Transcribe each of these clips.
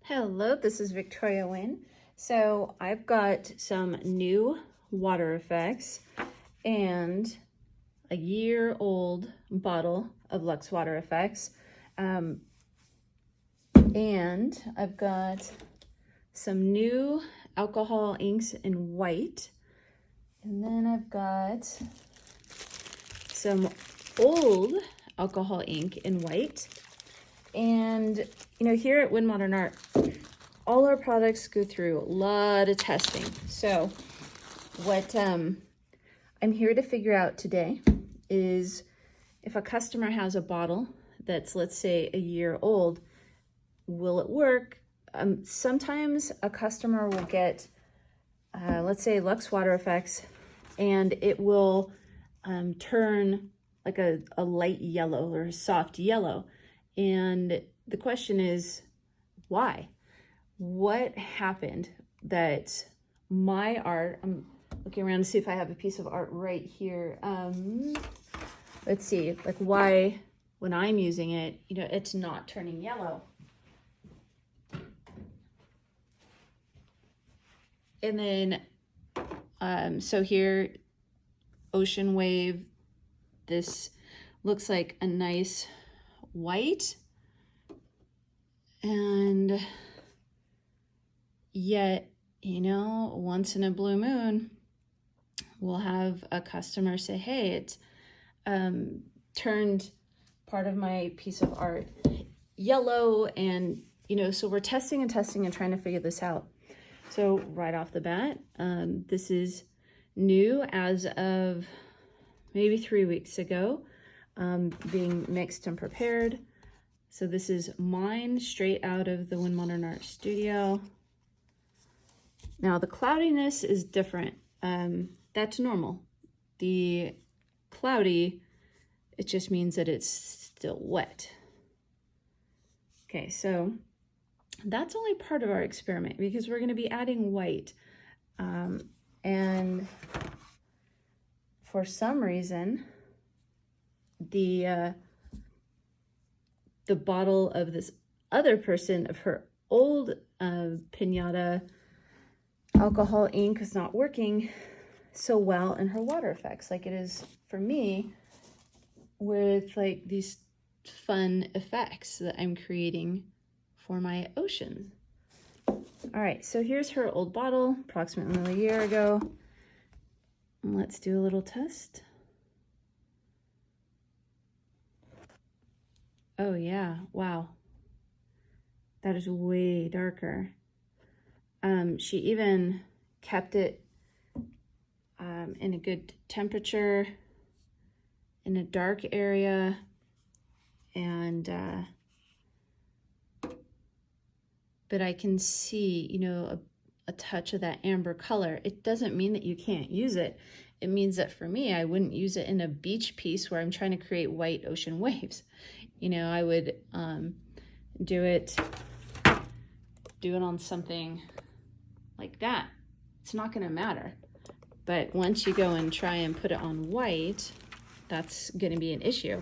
Hello, this is Victoria Wynn. So I've got some new WaterFX and a year-old bottle of LUXE WaterFX. And I've got some new alcohol inks in white. And then I've got some old alcohol ink in white. And, you know, here at Wynn Modern Art, all our products go through a lot of testing. So what I'm here to figure out today is if a customer has a bottle that's, let's say, a year old, will it work? Sometimes a customer will get, let's say, LUXE WaterFX, and it will turn like a light yellow or a soft yellow. And the question is, why? What happened that my art, I'm looking around to see if I have a piece of art right here. Let's see, like why, when I'm using it, you know, it's not turning yellow. And then, so here, Ocean Wave, this looks like a nice white, and yet, you know, once in a blue moon, we'll have a customer say, hey, it's turned part of my piece of art yellow, and, you know, so we're testing and testing and trying to figure this out. So right off the bat, this is new as of maybe 3 weeks ago. Being mixed and prepared. So this is mine straight out of the Wynn Modern Art studio. Now the cloudiness is different. That's normal. The cloudy, it just means that it's still wet. Okay, so that's only part of our experiment because we're going to be adding white. And for some reason, the bottle of this other person, of her old Pinata alcohol ink, is not working so well in her WaterFX like it is for me with like these fun effects that I'm creating for my ocean. All right, so here's her old bottle, approximately a year ago. Let's do a little test. Oh yeah, wow. That is way darker. She even kept it in a good temperature, in a dark area, and but I can see, you know, a touch of that amber color. It doesn't mean that you can't use it. It means that for me, I wouldn't use it in a beach piece where I'm trying to create white ocean waves. You know, I would do it on something like that. It's not going to matter. But once you go and try and put it on white, that's going to be an issue.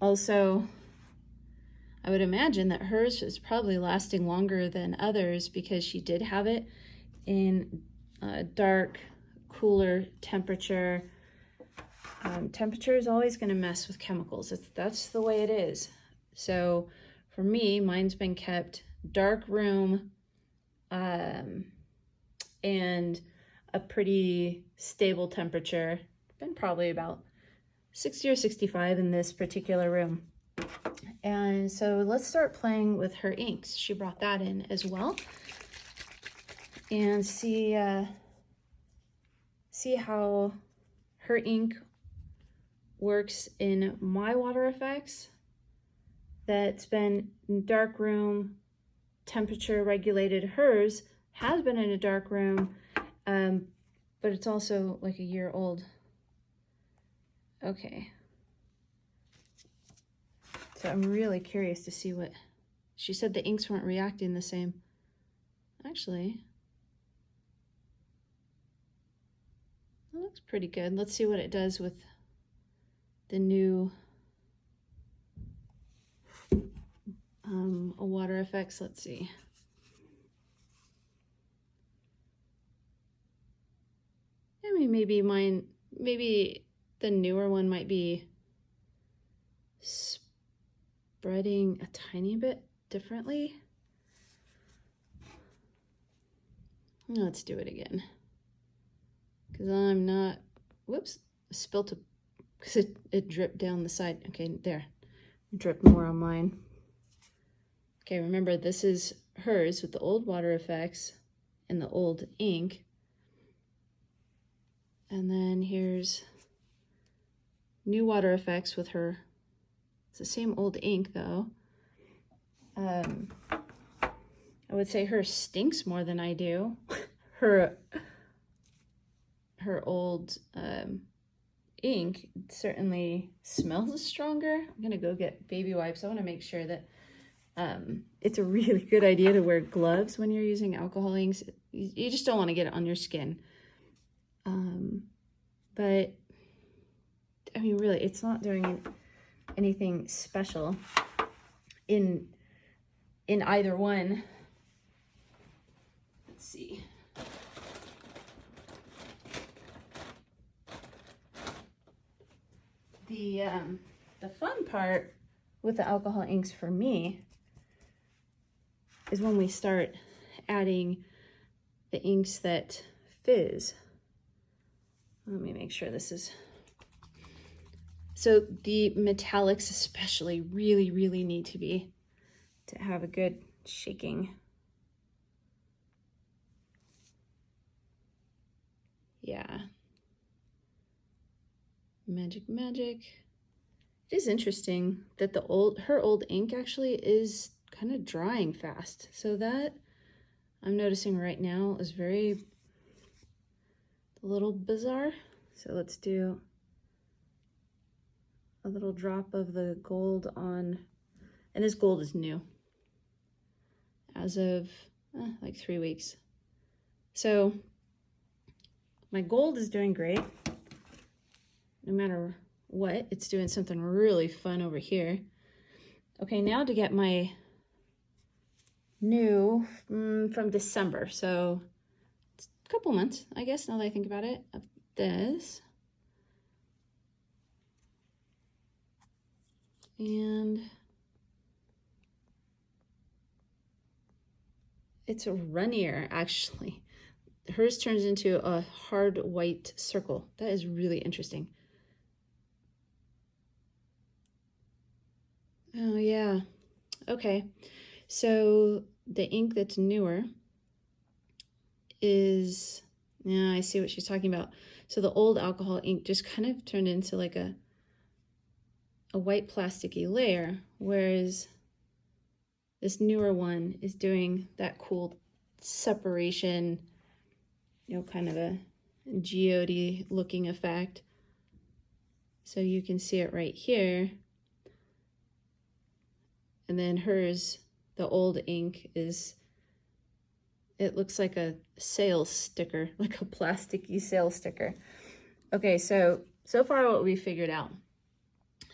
Also, I would imagine that hers is probably lasting longer than others because she did have it in a dark, cooler temperature. Temperature is always going to mess with chemicals. That's the way it is. So for me, mine's been kept dark room and a pretty stable temperature. Been probably about 60 or 65 in this particular room. And so let's start playing with her inks. She brought that in as well. And see how her ink works in my WaterFX that's been in dark room, temperature regulated. Hers has been in a dark room, but it's also like a year old. Okay. So I'm really curious to see what, she said the inks weren't reacting the same. Actually, that looks pretty good. Let's see what it does with the new a WaterFX. Let's see. I mean, maybe the newer one might be spreading a tiny bit differently. Let's do it again. Because I'm not, whoops, spilt because it dripped down the side. Okay, there. It dripped more on mine. Okay, remember this is hers with the old WaterFX and the old ink. And then here's new WaterFX with her. It's the same old ink though. I would say her stinks more than I do. her old ink certainly smells stronger. I'm gonna go get baby wipes. I want to make sure that it's a really good idea to wear gloves when you're using alcohol inks. You just don't want to get it on your skin. But I mean, really, it's not doing anything special in either one. Let's see. The fun part with the alcohol inks for me is when we start adding the inks that fizz. Let me make sure this is, so the metallics especially really need to have a good shaking. Yeah. Magic. It is interesting that her old ink actually is kind of drying fast. So that I'm noticing right now is a little bizarre. So let's do a little drop of the gold on, and this gold is new as of like 3 weeks. So my gold is doing great. No matter what, it's doing something really fun over here. Okay, now to get my new from December. So it's a couple months, I guess, now that I think about it, of this. And it's a runnier, actually. Hers turns into a hard white circle. That is really interesting. Oh yeah, okay. So the ink that's newer is, yeah, I see what she's talking about. So the old alcohol ink just kind of turned into like a white plasticky layer, whereas this newer one is doing that cool separation, you know, kind of a geode looking effect. So you can see it right here. And then hers, the old ink is, it looks like a sales sticker, like a plasticky sales sticker. Okay, so far what we figured out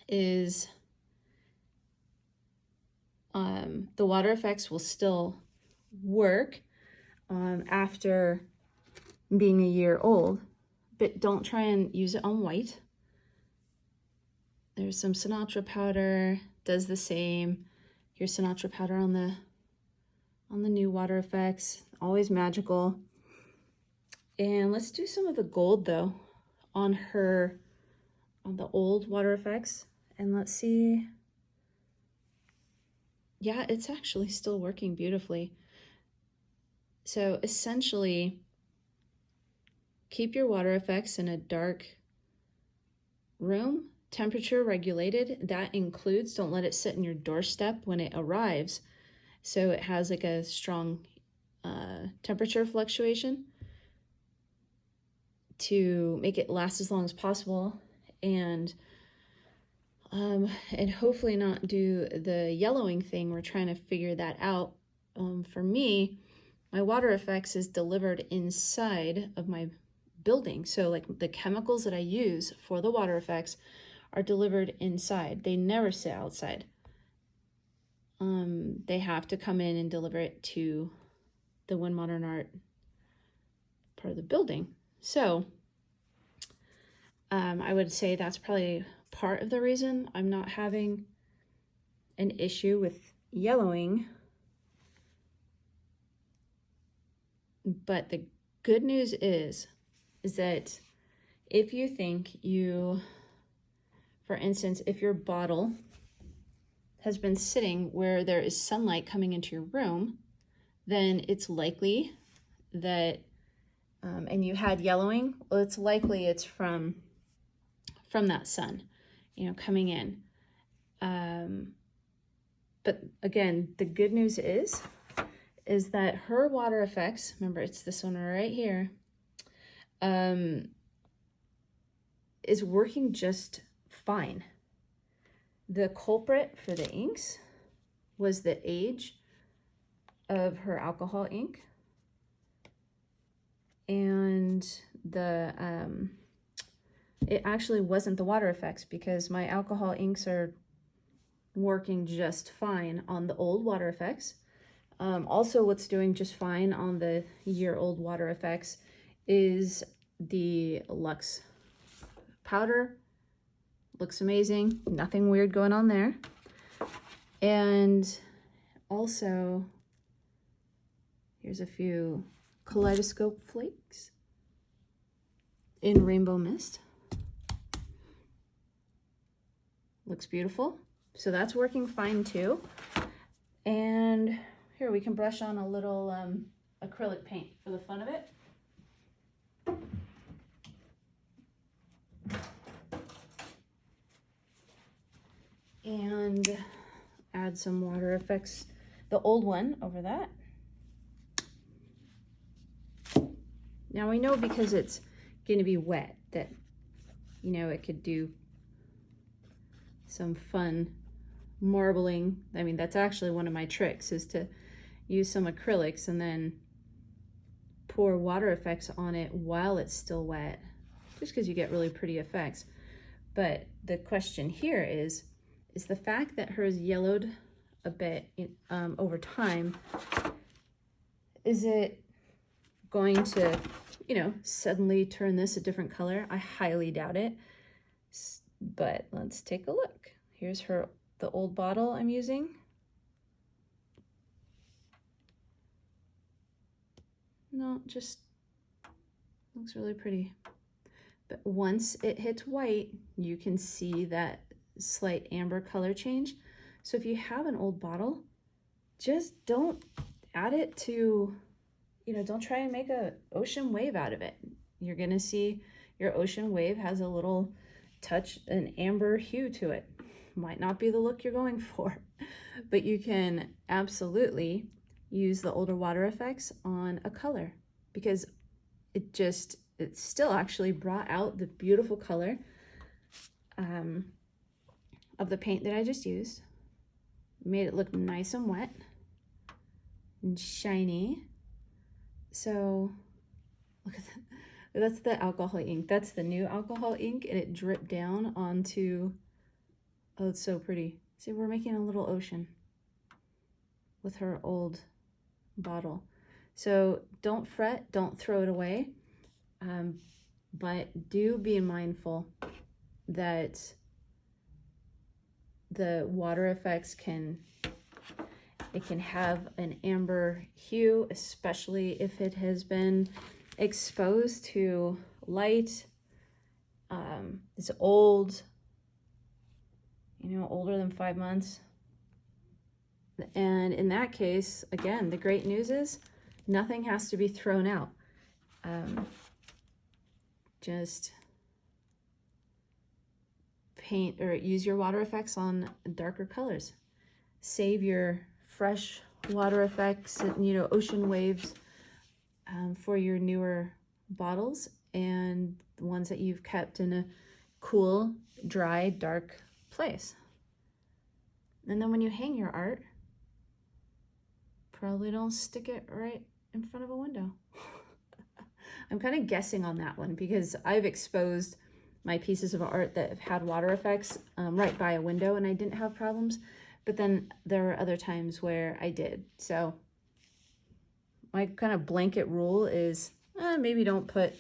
is the WaterFX will still work after being a year old, but don't try and use it on white. There's some Sinatra powder, does the same. Here's Sinatra powder on the new WaterFX, always magical. And let's do some of the gold though on the old WaterFX, and let's see. Yeah, it's actually still working beautifully. So essentially, keep your WaterFX in a dark room, temperature regulated. That includes, don't let it sit in your doorstep when it arrives, so it has like a strong temperature fluctuation to make it last as long as possible, and hopefully not do the yellowing thing. We're trying to figure that out. For me, my WaterFX is delivered inside of my building. So like the chemicals that I use for the WaterFX are delivered inside. They never sit outside. they have to come in and deliver it to the One Modern Art part of the building. So I would say that's probably part of the reason I'm not having an issue with yellowing. But the good news is that if you think for instance, if your bottle has been sitting where there is sunlight coming into your room, then it's likely that, and you had yellowing, well, it's likely it's from that sun, coming in. But again, the good news is that her WaterFX, remember it's this one right here, is working just fine. The culprit for the inks was the age of her alcohol ink, and it actually wasn't the WaterFX, because my alcohol inks are working just fine on the old WaterFX. Also, what's doing just fine on the year-old WaterFX is the LUXE powder. Looks amazing, nothing weird going on there. And also, here's a few kaleidoscope flakes in Rainbow Mist. Looks beautiful. So that's working fine too. And here we can brush on a little acrylic paint for the fun of it. And add some WaterFX, the old one, over that. Now we know, because it's going to be wet, that, it could do some fun marbling. I mean, that's actually one of my tricks, is to use some acrylics and then pour WaterFX on it while it's still wet, just because you get really pretty effects. But the question here is the fact that hers yellowed a bit over time, is it going to, suddenly turn this a different color? I highly doubt it. But let's take a look. Here's the old bottle I'm using. No, just looks really pretty. But once it hits white, you can see that slight amber color change. So if you have an old bottle, just don't add it to, don't try and make an ocean wave out of it. You're gonna see your ocean wave has a little touch, an amber hue to it. Might not be the look you're going for, but you can absolutely use the older WaterFX on a color, because it still actually brought out the beautiful color of the paint that I just used. Made it look nice and wet and shiny. So look at that. That's the alcohol ink. That's the new alcohol ink, and it dripped down onto, oh, it's so pretty. See, we're making a little ocean with her old bottle. So don't fret, don't throw it away, but do be mindful that the WaterFX can have an amber hue, especially if it has been exposed to light. It's old, older than 5 months. And in that case, again, the great news is nothing has to be thrown out. Just paint or use your WaterFX on darker colors. Save your fresh WaterFX and, ocean waves for your newer bottles, and the ones that you've kept in a cool, dry, dark place. And then when you hang your art, probably don't stick it right in front of a window. I'm kind of guessing on that one, because I've exposed my pieces of art that have had WaterFX right by a window, and I didn't have problems, but then there were other times where I did. So my kind of blanket rule is maybe don't put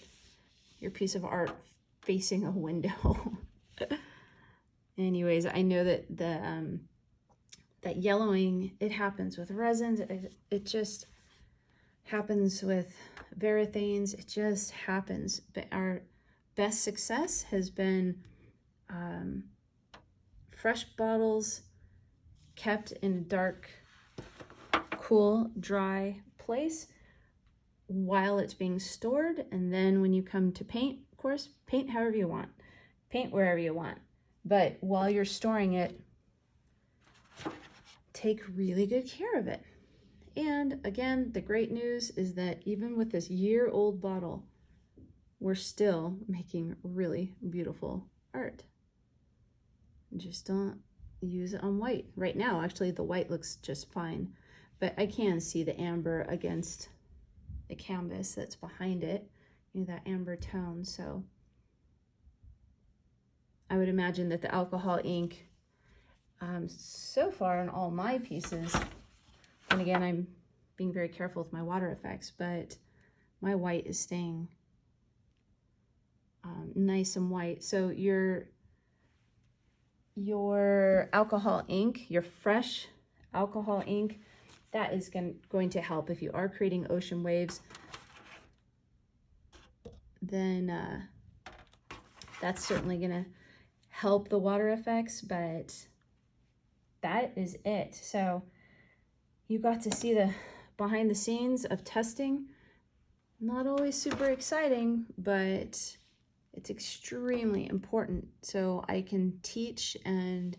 your piece of art facing a window. Anyways, I know that that yellowing, it happens with resins. It just happens with varathanes. It just happens. But our best success has been fresh bottles kept in a dark, cool, dry place while it's being stored. And then when you come to paint, of course, paint however you want, paint wherever you want. But while you're storing it, take really good care of it. And again, the great news is that even with this year-old bottle, we're still making really beautiful art. Just don't use it on white. Right now, actually, the white looks just fine, but I can see the amber against the canvas that's behind it, you know, that amber tone. So I would imagine that the alcohol ink, so far on all my pieces, and again, I'm being very careful with my WaterFX, but my white is staying nice and white. So your alcohol ink, your fresh alcohol ink, that is going to help if you are creating ocean waves. Then that's certainly gonna help the WaterFX, but that is it. So you got to see the behind the scenes of testing. Not always super exciting, but it's extremely important so I can teach and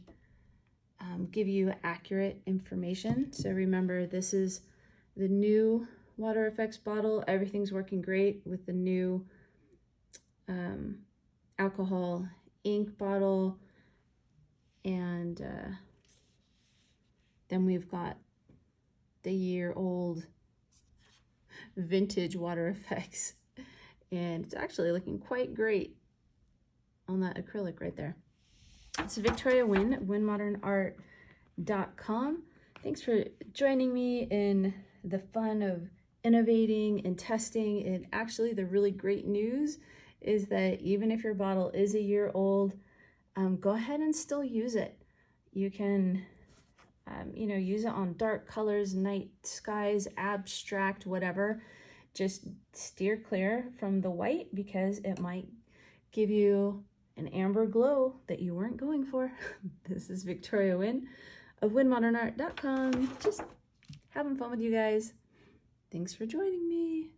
give you accurate information. So remember, this is the new WaterFX bottle. Everything's working great with the new alcohol ink bottle. And then we've got the year-old vintage WaterFX. And it's actually looking quite great on that acrylic right there. It's Victoria Wynn, WynModernArt.com. Thanks for joining me in the fun of innovating and testing. And actually, the really great news is that even if your bottle is a year old, go ahead and still use it. You can, you know, use it on dark colors, night skies, abstract, whatever. Just steer clear from the white because it might give you an amber glow that you weren't going for. This is Victoria Wynn of WynModernArt.com. Just having fun with you guys. Thanks for joining me.